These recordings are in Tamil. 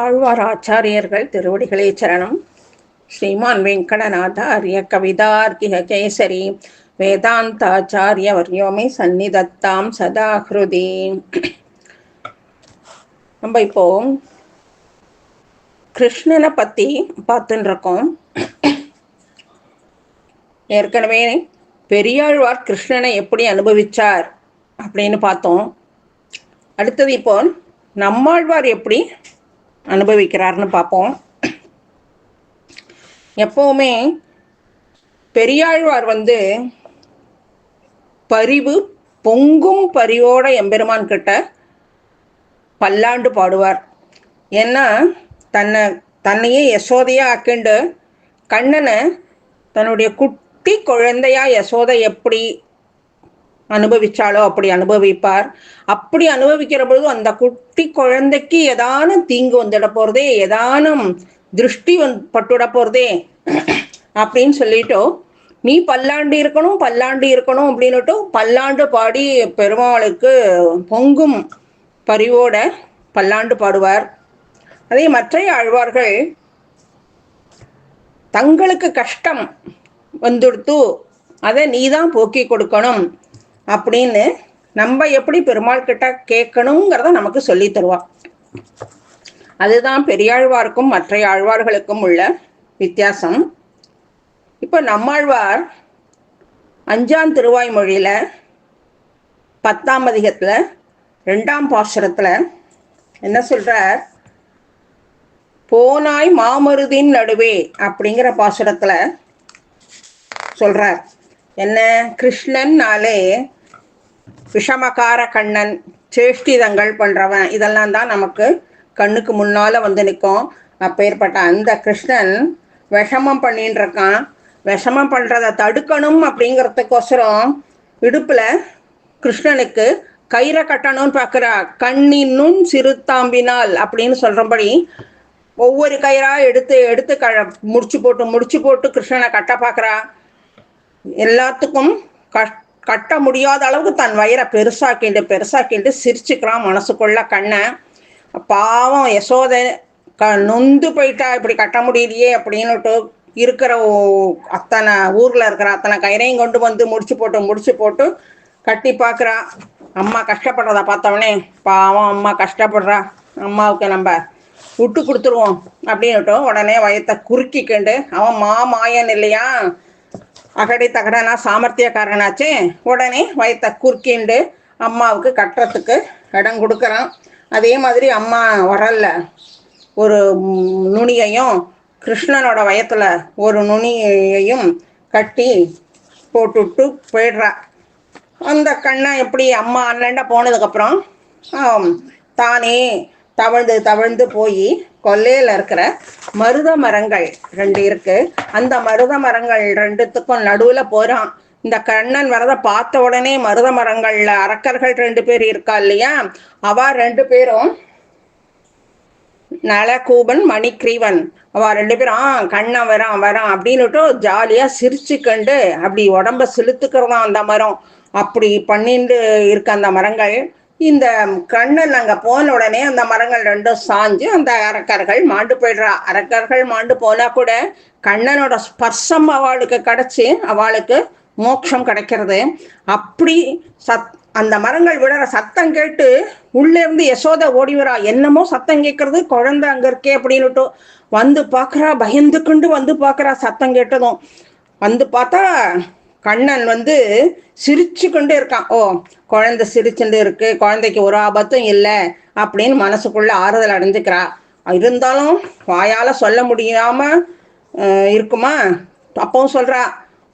ஆழ்வார் ஆச்சாரியர்கள் திருவடிகளே சரணம். ஸ்ரீமான் வெங்கடநாதாரிய கவிதார்க்கிக கேசரி வேதாந்தாச்சாரிய வர்யோமி சந்நிதத்தாம் சதா ஹிருதி. நம்ம இப்போ கிருஷ்ணனை பற்றி பார்த்துன்னு இருக்கோம். ஏற்கனவே பெரியாழ்வார் கிருஷ்ணனை எப்படி அனுபவிச்சார் அப்படின்னு பார்த்தோம். அடுத்தது இப்போ நம்மாழ்வார் எப்படி அனுபவிக்கிறார்னு பார்ப்போம். எப்போவுமே பெரியாழ்வார் பரிவு பொங்கும் பரிவோட எம்பெருமான் கிட்ட பல்லாண்டு பாடுவார். ஏன்னா தன்னையே யசோதையா ஆக்கிண்டு கண்ணனை தன்னுடைய குட்டி குழந்தையா யசோதை எப்படி அனுபவிச்சாலோ அப்படி அனுபவிப்பார். அப்படி அனுபவிக்கிற பொழுது அந்த குட்டி குழந்தைக்கு ஏதானும் தீங்கு வந்துட போறதே, ஏதானும் திருஷ்டி பட்டுட போறதே அப்படின்னு சொல்லிட்டு நீ பல்லாண்டு இருக்கணும் அப்படின்னுட்டு பல்லாண்டு பாடி பெருமாளுக்கு பொங்கும் பரிவோட பல்லாண்டு பாடுவார். அதே மற்ற ஆழ்வார்கள் தங்களுக்கு கஷ்டம் வந்துடுத்து அதை நீதான் போக்கி கொடுக்கணும் அப்படின்னு நம்ம எப்படி பெருமாள் கிட்ட கேட்கணுங்கிறத நமக்கு சொல்லி தருவா. அதுதான் பெரியாழ்வாருக்கும் மற்ற ஆழ்வார்களுக்கும் உள்ள வித்தியாசம். இப்போ நம்மாழ்வார் 5ஆம் திருவாய்மொழியில 10ஆம் அதிகத்துல 2ஆம் பாசுரத்துல என்ன சொல்றார்? போனாய் மாமருதின் நடுவே அப்படிங்கிற பாசுரத்துல சொல்றார். என்ன? கிருஷ்ணன்னாலே விஷமகார கண்ணன், சேஷ்டிதங்கள் பண்றவன், இதெல்லாம் தான் நமக்கு கண்ணுக்கு முன்னால நிற்கும். அப்பேற்பட்ட அந்த கிருஷ்ணன் விஷமம் பண்ணின்னு இருக்கான். விஷமம் பண்றதை தடுக்கணும் அப்படிங்கிறதுக்கோசரம் இடுப்புல கிருஷ்ணனுக்கு கயிறை கட்டணும்னு பார்க்குறா. கண்ணின்னும் சிறுத்தாம்பினால் அப்படின்னு சொல்றபடி ஒவ்வொரு கயிறா எடுத்து எடுத்து முடிச்சு போட்டு கிருஷ்ணனை கட்ட பார்க்குறா. எல்லாத்துக்கும் கட்ட முடியாத அளவுக்கு தன் வயிறை பெருசாக்கிண்டு சிரிச்சுக்கிறான் மனசுக்குள்ள கண்ணை. பாவம் யசோதை நொந்து போயிட்டா, இப்படி கட்ட முடியலையே அப்படின்னுட்டு இருக்கிற அத்தனை ஊர்ல இருக்கிற அத்தனை கயிறையும் கொண்டு முடிச்சு போட்டு கட்டி பார்க்குறா. அம்மா கஷ்டப்படுறத பார்த்தவனே பாவம் அம்மா கஷ்டப்படுறா, அம்மாவுக்கு நம்ம விட்டு கொடுத்துருவோம் அப்படின்னுட்டும் உடனே வயத்தை குறுக்கிண்டு, அவன் மாயன் இல்லையா, அகடி தகடனா சாமர்த்தியக்காரனாச்சு, உடனே வயத்தை குறுக்கிண்டு அம்மாவுக்கு கட்டுறதுக்கு இடம் கொடுக்குறான். அதே மாதிரி அம்மா வரல ஒரு நுனியையும் கிருஷ்ணனோட வயத்துல ஒரு நுனியையும் கட்டி போட்டுட்டு போயிடுறா. அந்த கண்ணை எப்படி அம்மா அண்ணன்டா போனதுக்கப்புறம் தானே தவழ்ந்து போய் கொல்லையில் இருக்கிற மருத மரங்கள் 2 இருக்கு. அந்த மருத மரங்கள் 2த்துக்கும் நடுவில் போகிறான். இந்த கண்ணன் வரத பார்த்த உடனே மருத மரங்கள்ல அரக்கர்கள் 2 பேர் இருக்கா இல்லையா, அவ 2 பேரும் நலகூபன் மணிக்ரீவன், அவ 2 பேரும் கண்ணன் வரான் அப்படின்னுட்டு ஜாலியா சிரிச்சுக்கண்டு அப்படி உடம்ப செலுத்துக்கிறதான் அந்த மரம். அப்படி பண்ணிட்டு இருக்க அந்த மரங்கள். இந்த கண்ணன் அங்க போன உடனே அந்த மரங்கள் 2ம் சாஞ்சு அந்த அரக்கர்கள் மாண்டு போயிடுறா. அரக்கர்கள் மாண்டு போனா கூட கண்ணனோட ஸ்பர்சம் அவளுக்கு கிடைச்சி அவளுக்கு மோட்சம் கிடைக்கிறது. அப்படி அந்த மரங்கள் விடுற சத்தம் கேட்டு உள்ளே இருந்து யசோதை ஓடி வரா. என்னமோ சத்தம் கேட்கறது, குழந்தை அங்க இருக்கே அப்படின்னுட்டு பாக்குறா. பயந்துக்குண்டு பாக்குறா. சத்தம் கேட்டதும் பார்த்தா கண்ணன் சிரிச்சு கொண்டு இருக்கான். ஓ, குழந்தை சிரிச்சுட்டு இருக்கு, குழந்தைக்கு ஒரு ஆபத்தும் இல்லை அப்படின்னு மனசுக்குள்ள ஆறுதல் அடைஞ்சுக்கிறா. இருந்தாலும் வாயால சொல்ல முடியாம இருக்குமா? அப்பவும் சொல்றா,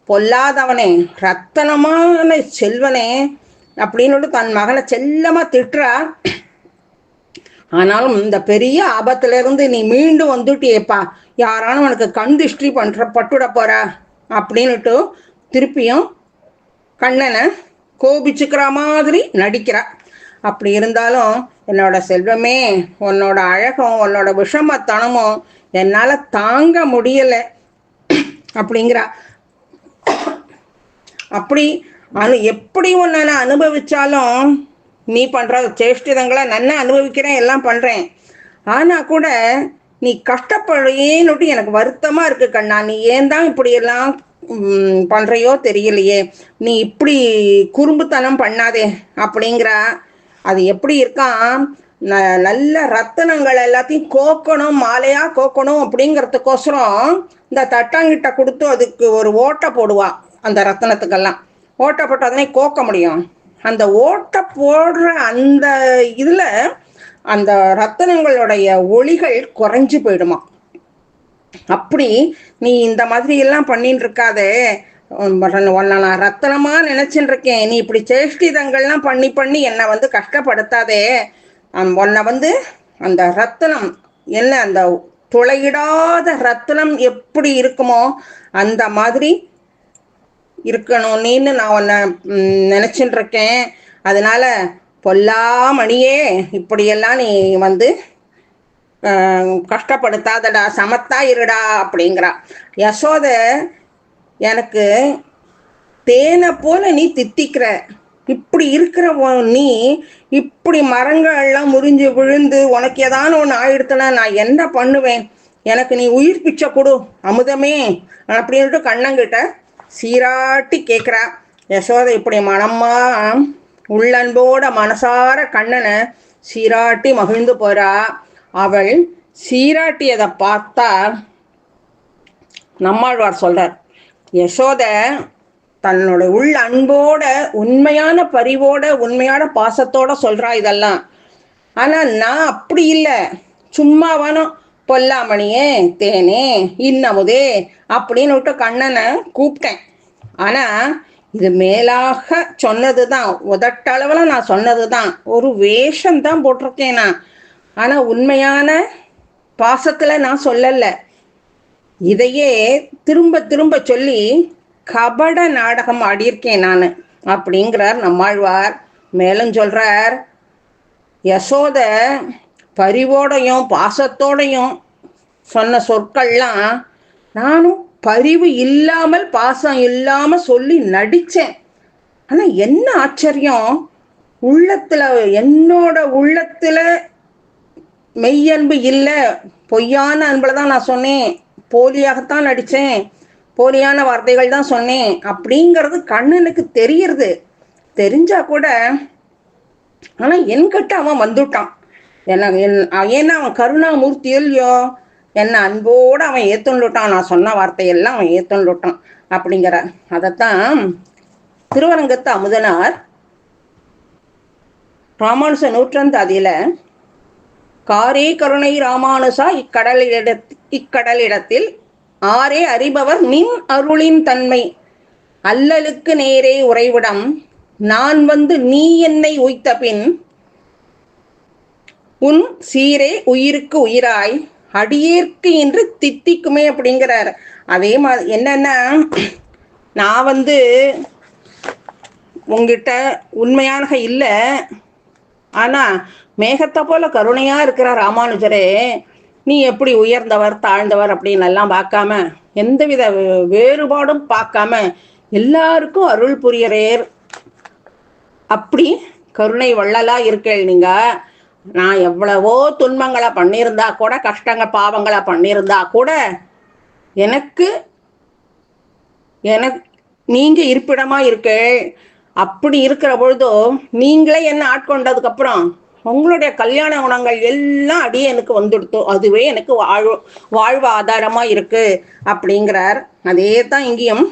பொல்லாதவனே, ரத்தனமான செல்வனே அப்படின்னு தன் மகனை செல்லமா திட்டுறா. ஆனாலும் இந்த பெரிய ஆபத்துல இருந்து நீ மீண்டு வந்துட்டியேப்பா, யாரானும் உனக்கு கண் திருஷ்டி பட்டுட போற அப்படின்னுட்டு திருப்பியும் கண்ணனை கோபிச்சுக்கிற மாதிரி நடிக்கிறா. அப்படி இருந்தாலும் என்னோட செல்வமே, உன்னோட அழகும் உன்னோட விஷமத்தனமும் என்னால தாங்க முடியல அப்படிங்கிறா. அப்படி எப்படி உன்னை அனுபவிச்சாலும் நீ பண்ற சேஷ்டிதங்களை நன்னா அனுபவிக்கிறேன், எல்லாம் பண்றேன். ஆனா கூட நீ கஷ்டப்படுறேன்னுட்டு எனக்கு வருத்தமா இருக்கு கண்ணா. நீ ஏன் தான் இப்படியெல்லாம் பண்றையோ தெரியலையே. நீ இப்படி குறும்புத்தனம் பண்ணாதே அப்படிங்கிறா. அது எப்படி இருக்கான், நல்ல ரத்தனங்கள் எல்லாத்தையும் கோக்கணும், மாலையா கோக்கணும் அப்படிங்கிறதுக்கோசரம் இந்த தட்டாங்கிட்ட கொடுத்து அதுக்கு ஒரு ஓட்டை போடுவா. அந்த ரத்தனத்துக்கெல்லாம் ஓட்டை போட்டாதானே கோக்க முடியும். அந்த ஓட்டை போடுற அந்த இதுல அந்த ரத்தனங்களுடைய ஒளிகள் குறைஞ்சு போயிடுமா. அப்படி நீ இந்த மாதிரி எல்லாம் பண்ணிட்டு இருக்காதே, உன்னை நான் ரத்தனமா நினைச்சுட்டு இருக்கேன். நீ இப்படி சேஷ்டிதங்கள்லாம் பண்ணி பண்ணி என்னை கஷ்டப்படுத்தாதே. உன்னை அந்த ரத்தனம் என்ன, அந்த துளையிடாத ரத்தனம் எப்படி இருக்குமோ அந்த மாதிரி இருக்கணும் நீன்னு நான் உன்னை நினைச்சுட்டு இருக்கேன். அதனால பொல்லாமணியே, இப்படியெல்லாம் நீ கஷ்டப்படுத்தாதடா, சமத்தா இருடா அப்படிங்கிறா. யசோத, எனக்கு தேனை போல நீ தித்திக்கிற, இப்படி இருக்கிற நீ இப்படி மரங்கள்லாம் முறிஞ்சு விழுந்து உனக்கு ஏதான ஒன்று ஆயிடுத்துனா நான் என்ன பண்ணுவேன்? எனக்கு நீ உயிர் பிச்சை கொடு அமுதமே அப்படின்ட்டு கண்ணங்கிட்ட சீராட்டி கேட்குறா. யசோத இப்படி மனமா உள்ளன்போட மனசார கண்ணனை சீராட்டி மகிழ்ந்து போறா. அவள் சீராட்டியதை பார்த்தா நம்மாழ்வார் சொல்றார், யசோத தன்னோட உள்ள அன்போட உண்மையான பரிவோட உண்மையான பாசத்தோட சொல்றா இதெல்லாம். ஆனா நான் அப்படி இல்லை, சும்மாவானோ பொல்லாமணியே தேனே இன்னமுதே அப்படின்னு விட்டு கண்ணனை கூப்பிட்டேன். ஆனா இது மேலாக சொன்னதுதான், உதட்டளவுல நான் சொன்னதுதான், ஒரு வேஷம்தான் போட்டிருக்கேன் நான். ஆனா உண்மையான பாசத்துல நான் சொல்லல. இதையே திரும்ப திரும்ப சொல்லி கபட நாடகம் ஆடியிருக்கேன் நான் அப்படிங்கிறார் நம்மாழ்வார். மேலும் சொல்றார், யசோத பரிவோடையும் பாசத்தோடையும் சொன்ன சொற்கள்லாம் நானும் பரிவு இல்லாமல் பாசம் இல்லாம சொல்லி நடிச்சேன். ஆனா என்ன ஆச்சரியம், உள்ளத்துல என்னோட உள்ளத்துல மெய்யன்பு இல்லை, பொய்யான அன்புல தான் நான் சொன்னேன், போலியாகத்தான் நடித்தேன், போலியான வார்த்தைகள் தான் சொன்னேன் அப்படிங்கிறது கண்ணனுக்கு தெரியுது. தெரிஞ்சா கூட ஆனால் என்கிட்ட அவன் வந்துட்டான். ஏன்னா அவன் கருணாமூர்த்தி இல்லையோ, என்னை அன்போடு அவன் ஏற்றுண்டுட்டான். நான் சொன்ன வார்த்தையெல்லாம் அவன் ஏற்றுண்டுட்டான் அப்படிங்கிற. அதைத்தான் திருவரங்கத்து அமுதனார் ராமானுச நூற்றந்தாதியில் காரே கருணை ராமானுசா இக்கடலிடத்தில் ஆரே அறிபவர் நின் அருளின் தன்மை அல்லலுக்கு நேரே உறைவிடம் நான் நீ என்னை உய்த்த பின் உன் சீரே உயிருக்கு உயிராய் அடியேற்கு என்று தித்திக்குமே அப்படிங்கிறார். அதே மாதிரி என்னன்னா, நான் உங்ககிட்ட உண்மையான இல்லை, ஆனா மேகத்தை போல கருணையா இருக்கிற ராமானுஜரே, நீ எப்படி உயர்ந்தவர் தாழ்ந்தவர் அப்படின்னு எல்லாம் பார்க்காம, எந்தவித வேறுபாடும் பார்க்காம எல்லாருக்கும் அருள் புரியறேர். அப்படி கருணை வள்ளலா இருக்கேள் நீங்க. நான் எவ்வளவோ துன்பங்களை பண்ணியிருந்தா கூட, கஷ்டங்கள் பாவங்களை பண்ணியிருந்தா கூட, எனக்கு நீங்க இருப்பிடமா இருக்கேள். அப்படி இருக்கிற பொழுதோ நீங்களே என்ன ஆட்கொண்டதுக்கு அப்புறம் உங்களுடைய கல்யாண குணங்கள் எல்லாம் அடியே எனக்கு வந்துடுத்தோ, அதுவே எனக்கு வாழ்வு ஆதாரமா இருக்கு அப்படிங்கிறார். அதே தான் இங்கேயும்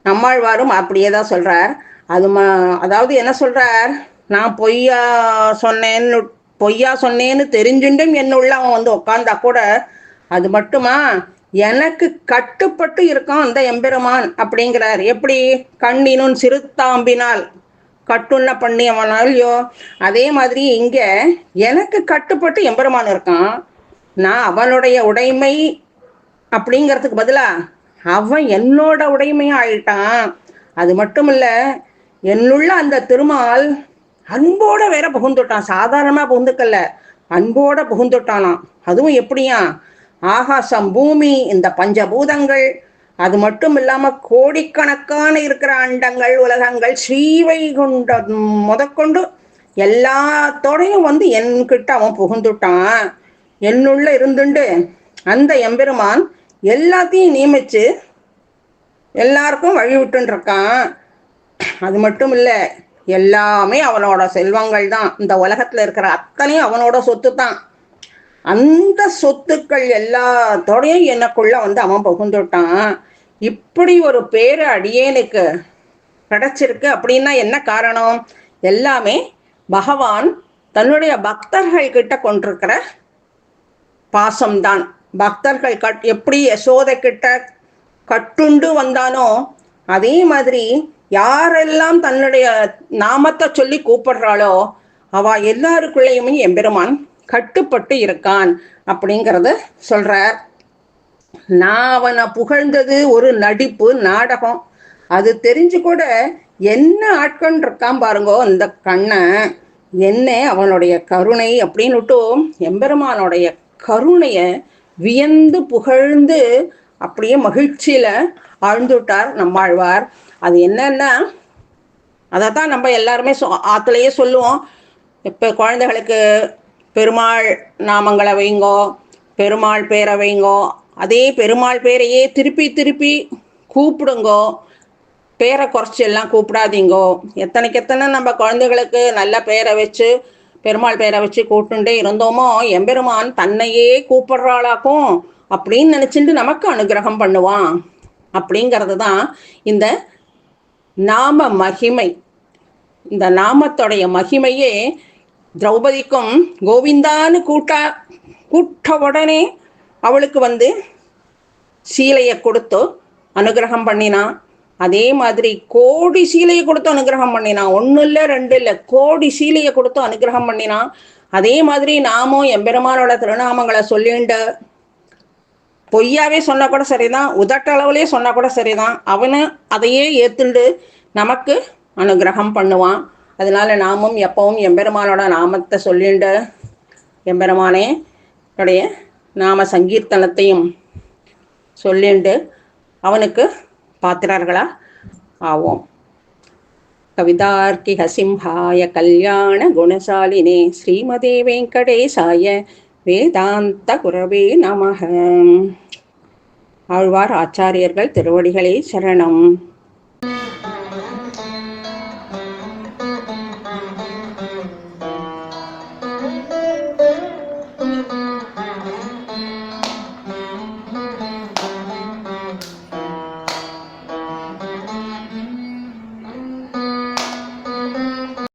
நம்மாழ்வாரும் அப்படியே தான் சொல்றார். அதாவது என்ன சொல்றார், நான் பொய்யா சொன்னேன்னு தெரிஞ்சுட்டும் என்னுள்ள அவன் உட்கார்ந்தா கூட அது மட்டுமா எனக்கு கட்டுப்பட்டு இருக்கான் அந்த எம்பெருமான் அப்படிங்கிறார். எப்படி கண்ணினும் சிறுத்தாம்பினால் கட்டுண்ண பண்ணியவனாலையோ, அதே மாதிரி இங்க எனக்கு கட்டுப்பட்டு எம்பெருமான் இருக்கான். நான் அவனுடைய உடைமை அப்படிங்கிறதுக்கு பதிலா அவன் என்னோட உடைமையா ஆயிட்டான். அது மட்டும் இல்ல, என்னுள்ள அந்த திருமால் அன்போட வேற புகுந்துட்டான். சாதாரணமா புகுந்துக்கல்ல, அன்போட புகுந்துட்டானாம். அதுவும் எப்படியா, ஆகாசம் பூமி இந்த பஞ்சபூதங்கள், அது மட்டும் இல்லாம கோடிக்கணக்கான இருக்கிற அண்டங்கள் உலகங்கள் ஸ்ரீவைகுண்டம் முதற்கொண்டு எல்லாத்தோடையும் என்கிட்ட அவன் புகுந்துட்டான். என்னுள்ள இருந்துண்டு அந்த எம்பெருமான் எல்லாத்தையும் நியமிச்சு எல்லாருக்கும் வழி விட்டுருக்கான். அது மட்டும் இல்லை, எல்லாமே அவனோட செல்வங்கள் தான். இந்த உலகத்தில் இருக்கிற அத்தனையும் அவனோட சொத்து தான். அந்த சொத்துக்கள் எல்லாத்தோடையும் எனக்குள்ள அவன் புகுந்துட்டான். இப்படி ஒரு பேரு அடியேனுக்கு கிடைச்சிருக்கு. அப்படின்னா என்ன காரணம்? எல்லாமே பகவான் தன்னுடைய பக்தர்கள் கிட்ட கொண்டிருக்கிற பாசம்தான். பக்தர்கள் எப்படி யசோதை கிட்ட கட்டுண்டு வந்தானோ அதே மாதிரி யாரெல்லாம் தன்னுடைய நாமத்தை சொல்லி கூப்பிடுறாளோ அவ எல்லாருக்குள்ளேயுமே எம்பெருமான் கட்டுப்பட்டு இருக்கான் அப்படிங்கிறத சொல்றார். நான் அவனை புகழ்ந்தது ஒரு நடிப்பு நாடகம், அது தெரிஞ்சு கூட என்ன ஆட்கள் இருக்கான் பாருங்கோ இந்த கண்ணன், என்ன அவனுடைய கருணை அப்படின்னுட்டு எம்பெருமானுடைய கருணைய வியந்து புகழ்ந்து அப்படியே மகிழ்ச்சியில ஆழ்ந்துட்டார் நம்மாழ்வார். அது என்னன்னா, அதைத்தான் நம்ம எல்லாருமே ஆத்துலேயே சொல்லுவோம். இப்போ குழந்தைகளுக்கு பெருமாள் நாமங்களை வைங்கோ, பெருமாள் பேரை வைங்கோ, அதே பெருமாள் பேரையே திருப்பி திருப்பி கூப்பிடுங்கோ, பேரை குறைச்சி எல்லாம் கூப்பிடாதீங்கோ. எத்தனைக்கு எத்தனை நம்ம குழந்தைகளுக்கு நல்ல பேரை வச்சு பெருமாள் பேரை வச்சு கூப்பிட்டுட்டே இருந்தோமோ எம்பெருமான் தன்னையே கூப்பிடுறாளாக்கும் அப்படின்னு நினச்சிட்டு நமக்கு அனுகிரகம் பண்ணுவான். அப்படிங்கிறது தான் இந்த நாம மகிமை. இந்த நாமத்தோடைய மகிமையே திரௌபதிக்கும் கோவிந்தான்னு கூட்ட உடனே அவளுக்கு சீலையை கொடுத்து அனுகிரகம் பண்ணினான். அதே மாதிரி கோடி சீலையை கொடுத்து அனுகிரகம் பண்ணினான். ஒன்றும் இல்லை, ரெண்டு இல்லை, கோடி சீலையை கொடுத்து அனுகிரகம் பண்ணினான். அதே மாதிரி நாமும் எம்பெருமானோட திருநாமங்களை சொல்லிண்டு பொய்யாவே சொன்னா கூட சரிதான், உதட்டளவுலேயே சொன்னா கூட சரிதான், அவனு அதையே ஏத்துண்டு நமக்கு அனுகிரகம் பண்ணுவான். அதனால நாமும் எப்பவும் எம்பெருமானோட நாமத்தை சொல்லிண்டு எம்பெருமானே உடைய நாம சங்கீர்த்தனத்தையும் சொல்லிண்டு அவனுக்கு பாத்திரர்களா ஆவோம். கவிதார்க்கிக சிம்ஹாய கல்யாண குணசாலினே ஸ்ரீமதே வெங்கடேசாய வேதாந்த குரவே நமக. ஆழ்வார் ஆச்சாரியர்கள் திருவடிகளே சரணம்.